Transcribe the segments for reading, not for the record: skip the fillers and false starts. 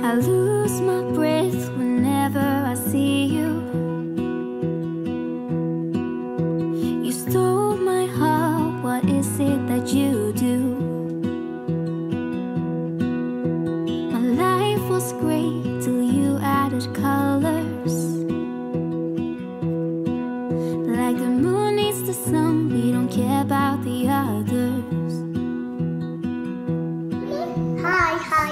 I lose my breath whenever I see you. You stole my heart, what is it that you do? My life was great till you added colors. Like the moon needs the sun, we don't care about the others. Hi, hi.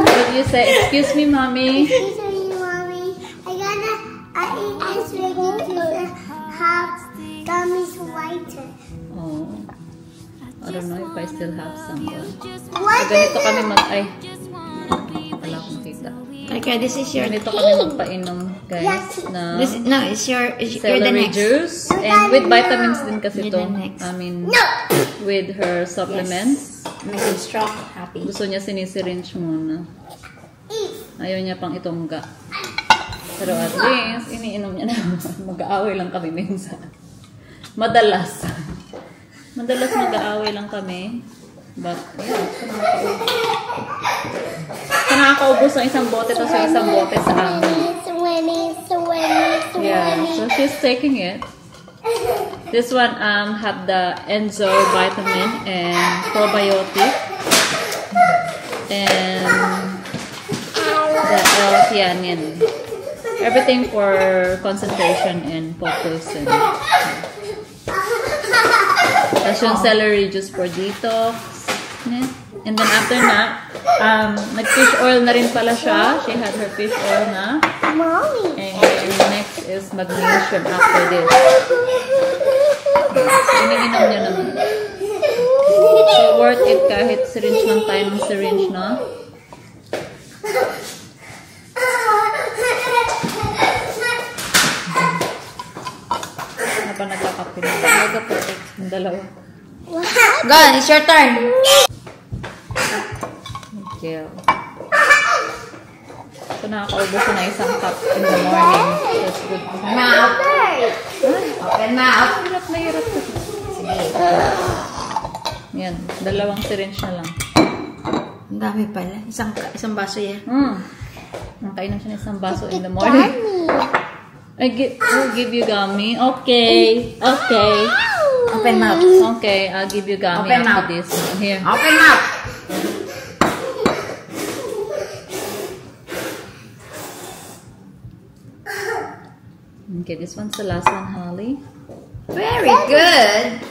What do you say? Excuse me, mommy. Excuse me, mommy. I was ready to have gummies whiter. Oh. I don't know if I still have some. What Ganito kami ay. Wala akong kita. Okay, this is your. Ganito kami magpainom, guys. Na This no, it's your. You're the celery next. juice. And with vitamins din kasi You're to. the next. I mean, with her supplements. Make you strong, happy. Gusto niya sinisiringe muna. Ayaw niya pang itongga. Pero at least, iniinom niya na. Mag-aaway lang kami minsan. Madalas. Madalas mag-aaway lang kami. But, yeah. Nakakaubos ng isang bote tapos yung isang bote sa amin. Yeah, so she's taking it. This one have the Enzo vitamin and probiotic. And the L-theanine. Everything for concentration and focus. Tapos yung celery juice for detox. Yeah. And then after na, nag-fish oil na rin pala siya. She had her fish oil na. Mommy. And next is magnesium after this. So, iniinom niya naman. So, worth it kahit syringe lang tayo ng syringe, no? Ano pa nagkakape na? Nagkakape. Yung dalawa. Go, it's your turn. Okay. So, nakakaubos ko na isang cup in the morning. That's good. Mouth. Open mouth. Hirap na hirap ko. Sige. Yan. Dalawang syringe na lang. Ang dami pala. Isang baso yan. Nakainom siya ng isang baso in the morning. I'll give you gummy. Okay. Okay. Open mouth. Okay, I'll give you gummy Open after mouth. this. Here. Open mouth. Okay, this one's the last one, Holly. Very good.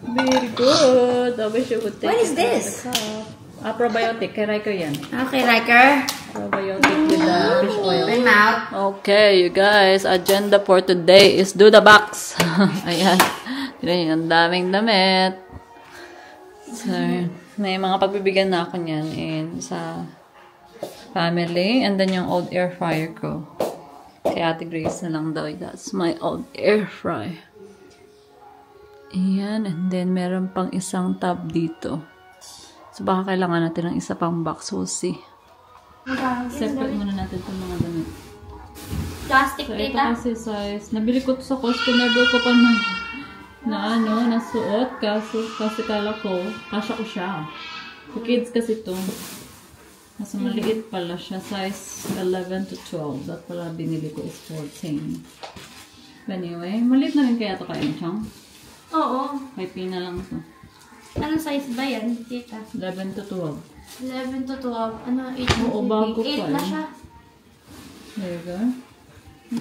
Very good. I wish you would take What is it this? out of the cup. Probiotic. Kay Riker yan. Okay, Riker. Probiotic with the fish oil. Open mouth. Okay, you guys. Agenda for today is do the box. Ayan. Ang daming damit. So, may mga pagbibigyan na ako niyan sa family. And then yung old air fryer ko. Kay Ate Grace na lang daw. That's my old air fryer. Ayan. And then, meron pang isang tab dito. So, baka kailangan natin ng isa pang box. We'll see. Separate muna natin itong mga damit. Plastic So, ito kasi size. Nabili ko to sa Costco. Never ko pa nasuot. Kasi kala ko, kasya ko siya. For kids kasi ito. Kasi maliit pala siya. Size 11 to 12. That pala binili ko is 14. Anyway, maliit na rin kaya ito kaya siyang. Oo. May pina lang ito. Anong size ba yan, tita? 11 to 12. 11 to 12. Ano, 8? Oo, bago pa 8 na eh. siya. There you go.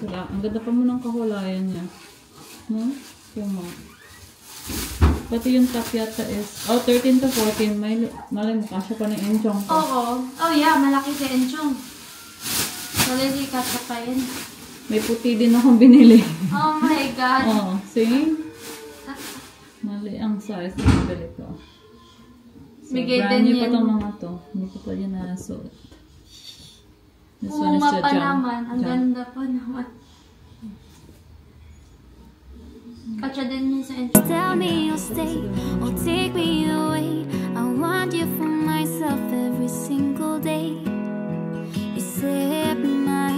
Ang ganda pa mo ng kahulayan niya. No? Puma. Pati yung top yata is, 13 to 14. Malay mo, kasya pa ng enchong ko. Oo. Oh yeah, malaki si Enchong. Solid kasya pa yan. May puti din akong binili. Oh my God. Oh, see? Mali ang size na nabili ko. So, Bigay brand din new pa yan. itong mga to. Hindi ko pa yan nasuot. This one is Puma the pa jump. naman. Ang ganda pa naman. Tell me you'll stay or take me away. I want you for myself every single day. You set my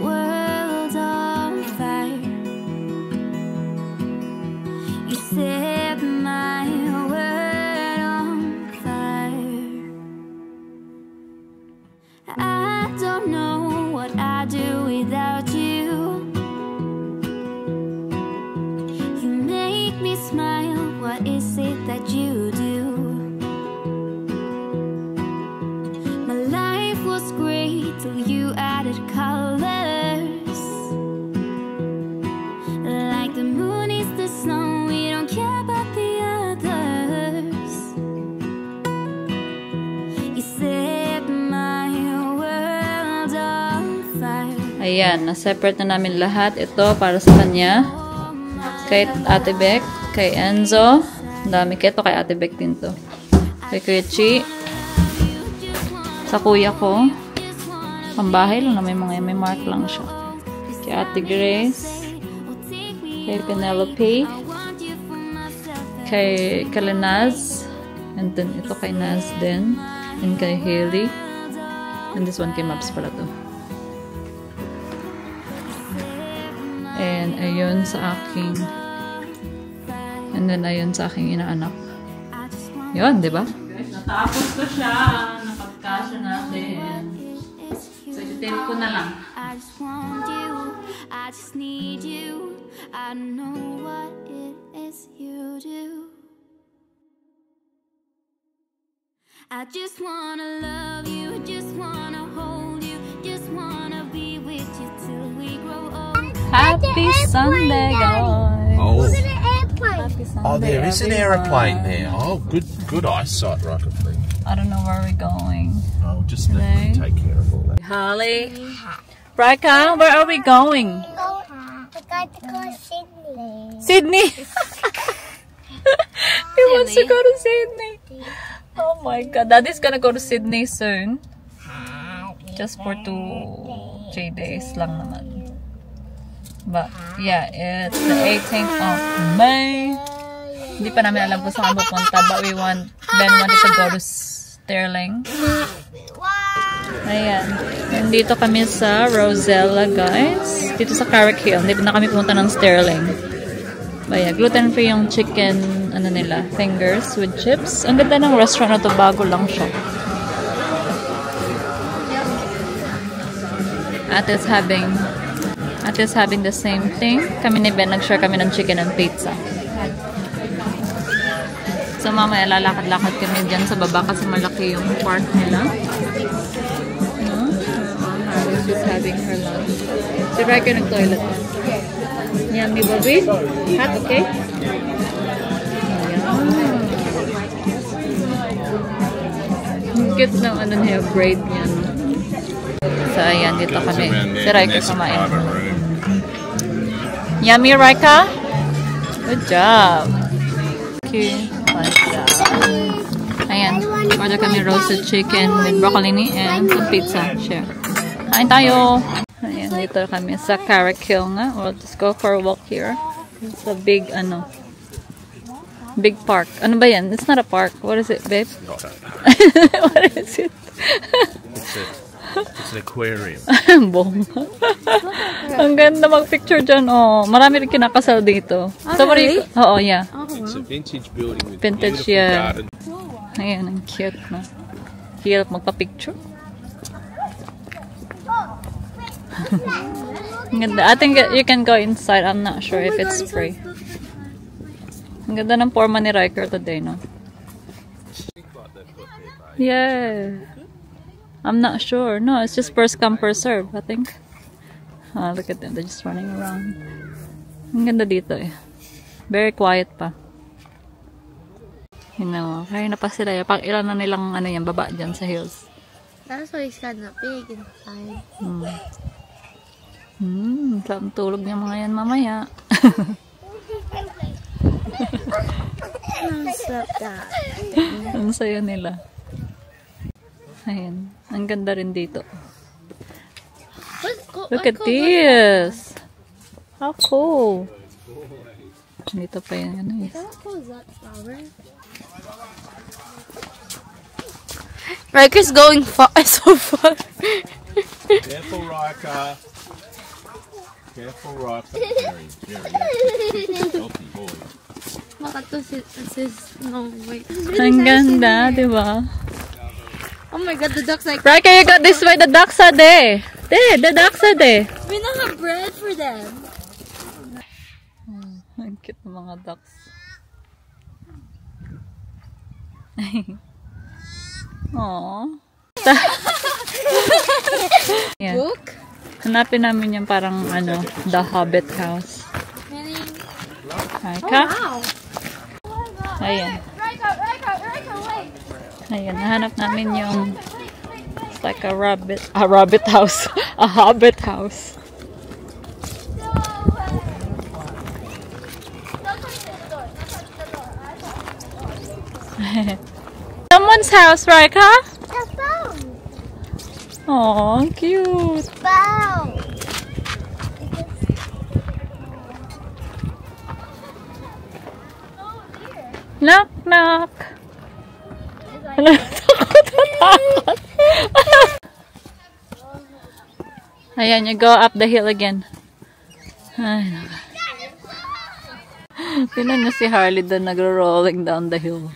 world on fire. You set my world on fire. I don't know what I'd do without you. You make me smile. What is it that you do? My life was great till you added colors. Like the moon is the snow, we don't care about the others. You set my world on fire. Ayan, na-separate na namin lahat. Ito para sa kanya. Kay Ate Beck, kay Enzo. Ang dami. Ito kay Ate Beck din to. Kay Kuya Chi. Sa kuya ko. Pambahay lang na may mark lang siya. Kay Ate Grace. Kay Penelope. Kay Naz. And then ito kay Naz din. And kay Haley. And this one kay Maps pala to. And ayun sa aking and then ayun sa aking inaanak. Yun, di ba? Natapos ko siya. Nakapagkasya natin. So, itail ko na lang. I just want you. I just need you. I know what it is you do. I just wanna love you. Just wanna hold you. Just wanna be with you till we grow old. Happy Sunday, guys! Oh. Look at the airplane. Happy Sunday, Oh, there is an everyone. aeroplane there. Oh, good eyesight, Rocket Fleet. I don't know where we're going. Oh, just Today. take care of all that. Holly. Rika, where are we going? I got to go Sydney. Sydney! He wants to go to Sydney. Oh my god. Daddy's gonna go to Sydney soon. Just for 2-3 days lang naman. But, yeah, it's the 18th of May. Hindi pa namin alam kung saan pupunta. But Ben wanted to go to Sterling. Ayan. Nandito kami sa Rosella, guys. Dito sa Carrick Hill. Hindi na kami pumunta ng Sterling. But yeah, gluten-free yung chicken, fingers with chips. Ang ganda ng restaurant na to. Bago lang siya. Ate is having the same thing. Kami ni Ben, nag-share kami ng chicken and pizza. So mamaya lalakad-lakad kami dyan sa baba kasi malaki yung park nila. Alice is having her lunch. Si Riker nag-toilet. Yummy, Bobby? Hot, okay? Ang cute ng niya, braid niya. So ayan, dito kami. Si Riker kumain. Yummy, Rika? Good job. Okay. Good job. Ayan. Order kami roasted chicken with broccoli and some pizza. Share. Kain tayo. Ayan, dito kami sa Carrick Hill nga. We'll just go for a walk here. It's a big, big park. Ano ba yan? It's not a park. What is it, babe? What is it? It's an aquarium. Bonga. Ang ganda mag-picture dyan, oh. Marami rin kinakasal dito. So, really? Oo, yeah. It's a vintage building with Vintage, beautiful yeah. garden. Ayan, ang cute na. Hirap magpa-picture. Ang ganda. I think you can go inside. I'm not sure if it's free. Ang ganda ng forma ni Riker today, no? Yeah. I'm not sure. No, it's just first come, first serve, I think. Oh, look at them. They're just running around. Ang ganda dito eh. Very quiet pa. You know, kaya na pa sila. Pag ilan na nilang yan, baba dyan sa hills. That's why it's kind of big inside. Sarap tulog niya mga yan mamaya. Ang saya nila. Ayan. Ang ganda rin dito. Look at this. How cool. Dito pa yun. Ano yun? that flower? Riker's going so far. Careful, Riker. Careful, Riker. Very healthy boy. Baka to no, wait. Ang ganda, di ba? Oh my god, the duck's like, Riker, you got this way. The ducks are there. There, the ducks are there. we don't have bread for them. Ang cute ng mga ducks. Aww. Yan. Book? Hanapin namin yung parang ano, The Hobbit House. Riker? Wow. Ayan. Riker, wait. Ayan, nahanap namin yung it's like a rabbit house. A hobbit house. Someone's house, Riker? The phone. Aw, cute. Phone. Knock, knock. Hala, takot. Ayan, you go up the hill again. Ay, naku. Tingnan niyo si Harley doon nagro-rolling down the hill.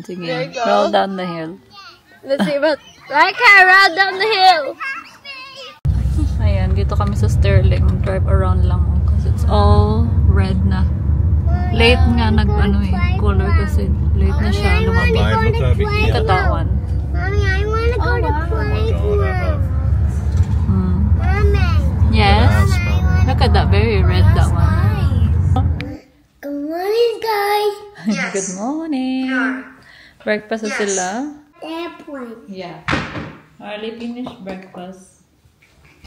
Sige, roll down the hill. Let's see about Riker, run down the hill. Ayan, dito kami sa Sterling. Drive around lang kasi it's all red na. Late nga color kasi late na siya lumabas. Mine looks over here. Katawan. Mommy, I want to go to playground. Mommy. Yes. Look at that, very red that one. Good morning, guys. Good morning. Breakfast na sila. Airplane. Yeah. Early finished breakfast.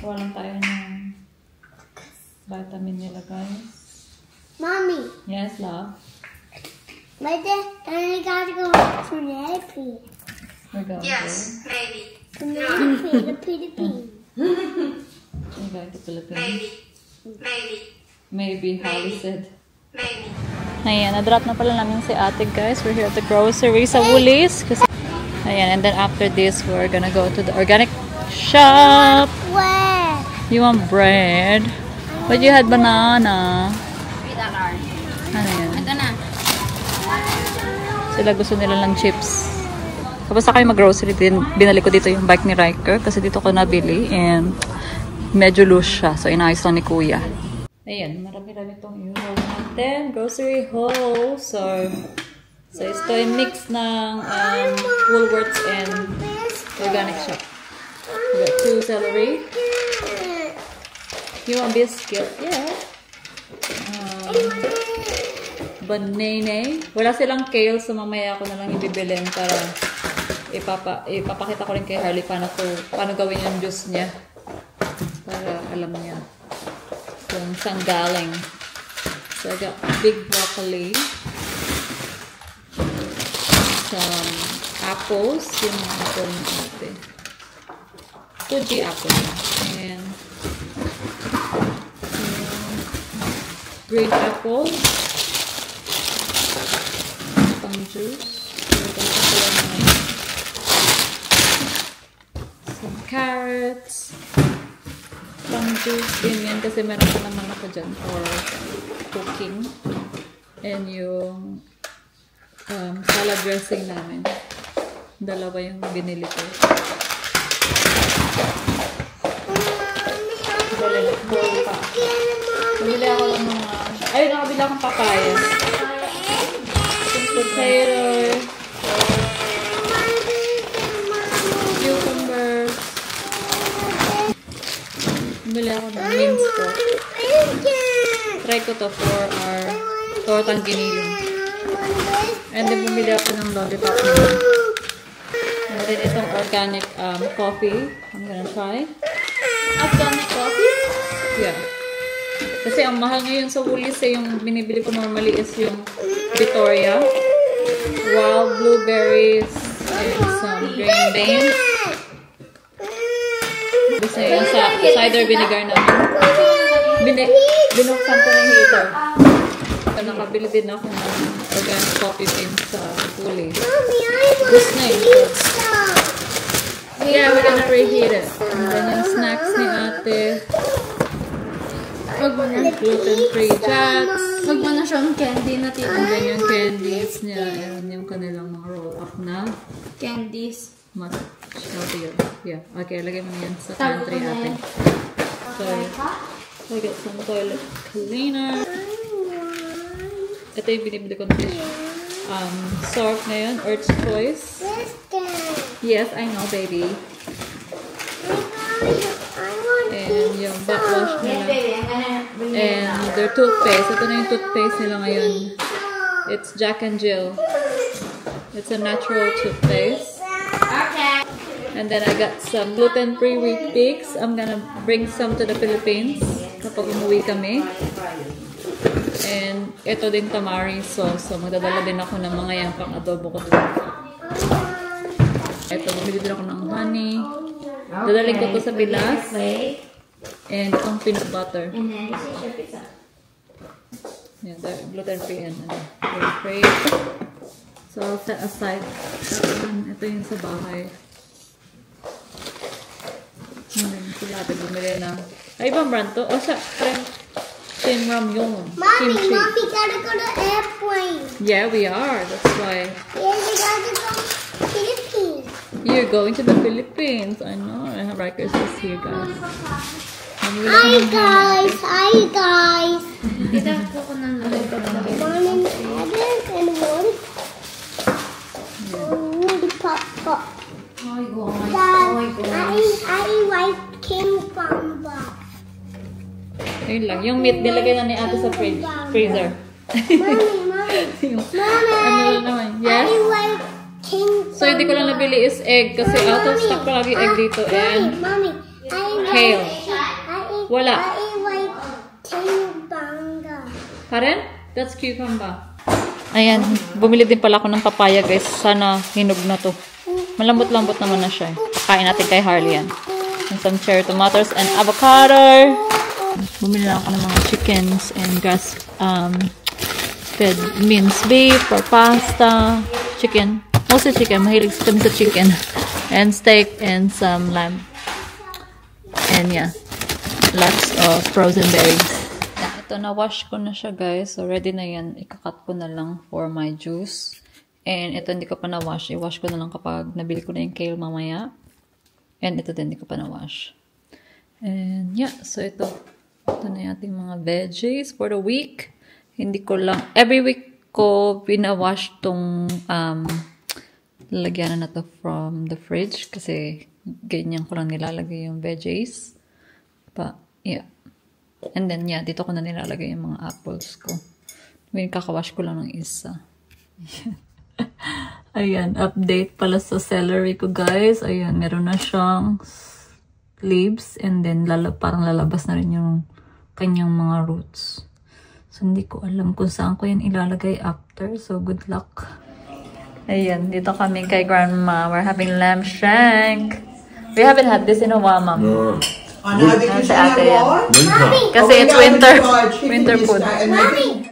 Kuha lang tayo ng vitamin nila, guys. Mommy, Yes, love. my dad only got to go to the airplane. We're going To the Philippines. We're going to Philippines. Maybe, Holly said. Ayan, na-drop na pala namin si ate, guys. We're here at the grocery sa Woolies. Ayan, and then after this, we're gonna go to the organic shop. Where? You want bread? But you had banana. Ano yan? Sila gusto nila lang chips. Kapag kayo mag-grocery din, binalik ko dito yung bike ni Riker kasi dito ko nabili and medyo loose siya. So, inayos lang ni Kuya. Ayan, marami-rami itong euro natin. Grocery haul. So ito yung mix ng Woolworths and organic shop. We got 2 celery. You want biscuit? Yeah. Banana. Wala silang kale, so mamaya ako na lang ibibilin para ipapakita ko rin kay Harley paano gawin yung juice niya. Para alam niya kung saan galing. So I got big broccoli. Some apples. Yung mga apple natin. Fuji apple. And green apple. Pang juice. Some carrots. Pang juice din yan kasi meron pa naman ako dyan for cooking. And yung salad dressing namin. Dalawa yung binili ko. Bumili ako ng mga... Ay, nakabili akong papaya. Potato. Cucumber. Bumili ako ng minced pork. Try ko to for our tortang giniling. And then bumili ako ng lollipop naman. And then itong organic coffee. I'm gonna try. Organic coffee? Yeah. Kasi ang mahal ngayon sa Woolies yung binibili ko normally is yung Victoria. Wild blueberries and some green beans. Ubus na yung cider vinegar namin. Binuksan ko ng heater. So, nakabili din ako ng organic coffee beans sa Puli. Ubus na yun. Yeah, we're gonna reheat it. And then yung snacks ni ate. Gluten-free jacks. Huwag mo na siyang candy na tita. And then yung candies niya. And yung kanilang mga roll-up na Candies. healthier. Yeah. Okay, lagay mo yan sa pantry ate. So, I get some toilet cleaner. Ito yung binibili ko na fish. Surf ngayon, Earth's Choice. Yes, I know, baby. And yung butt wash nila. And their toothpaste. Ito na yung toothpaste nila ngayon. It's Jack and Jill. It's a natural toothpaste. Okay. And then I got some gluten-free wheat cakes. I'm gonna bring some to the Philippines kapag umuwi kami. And ito din tamari sauce. So magdadala din ako ng mga yan pang adobo ko doon. Ito, bumili din ako ng honey. Dadalhin ko to sa Pilas. And itong peanut butter. Yeah, gluten-free and gluten-free. So I'll set aside. Ito yung sa bahay. Sila ate bumili na. Ay, ibang brand to? O siya, Shin Ramyun. Mommy, Mommy, gotta go to airplane. Yeah, we are. That's why. Yeah, we gotta go Philippines. You're going to the Philippines. I know. I have Rikers is here, guys. Hi, guys. Hi, guys. Tita, ko ng One in heaven and one. Papa. Dad, I like King Bamba. Ayun lang. Yung meat, nilagay na ni ate sa freezer. Mommy. Ano lang naman? Yes? I like King Bamba. So, hindi ko lang nabili is egg kasi out of stock palagi egg dito. And Mommy, kale. Wala. I like King Bamba. Karen? That's cucumber. Ayan. Bumili din pala ako ng papaya, guys. Sana hinog na to. Malambot-lambot naman na siya. Kain natin kay Harley yan. And some cherry tomatoes and avocado. Bumili lang ako ng mga chickens and grass-fed minced beef or pasta. Chicken. Mostly chicken. Mahilig kami sa chicken. And steak and some lamb. And yeah. Lots of frozen berries. Ito, na-wash ko na siya, guys. So, ready na yan. Ikakat ko na lang for my juice. And ito, hindi ko pa na-wash. I-wash ko na lang kapag nabili ko na yung kale mamaya. And ito din, hindi ko pa na-wash. And yeah, so ito. Ito na yung ating mga veggies for the week. Hindi ko lang, every week ko pina-wash tong lalagyan na to from the fridge. Kasi ganyan ko lang nilalagay yung veggies. But, yeah. And then, yeah, dito ko na nilalagay yung mga apples ko. Kakawash ko lang ng isa. Ayan, update pala sa celery ko, guys. Ayan, meron na siyang leaves. And then, parang lalabas na rin yung kanyang mga roots. So, hindi ko alam kung saan ko yan ilalagay after. So, good luck. Ayan, dito kami kay Grandma. We're having lamb shank. We haven't had this in a while, Mom. No. Kasi ate yan. Kasi it's winter food. Mommy,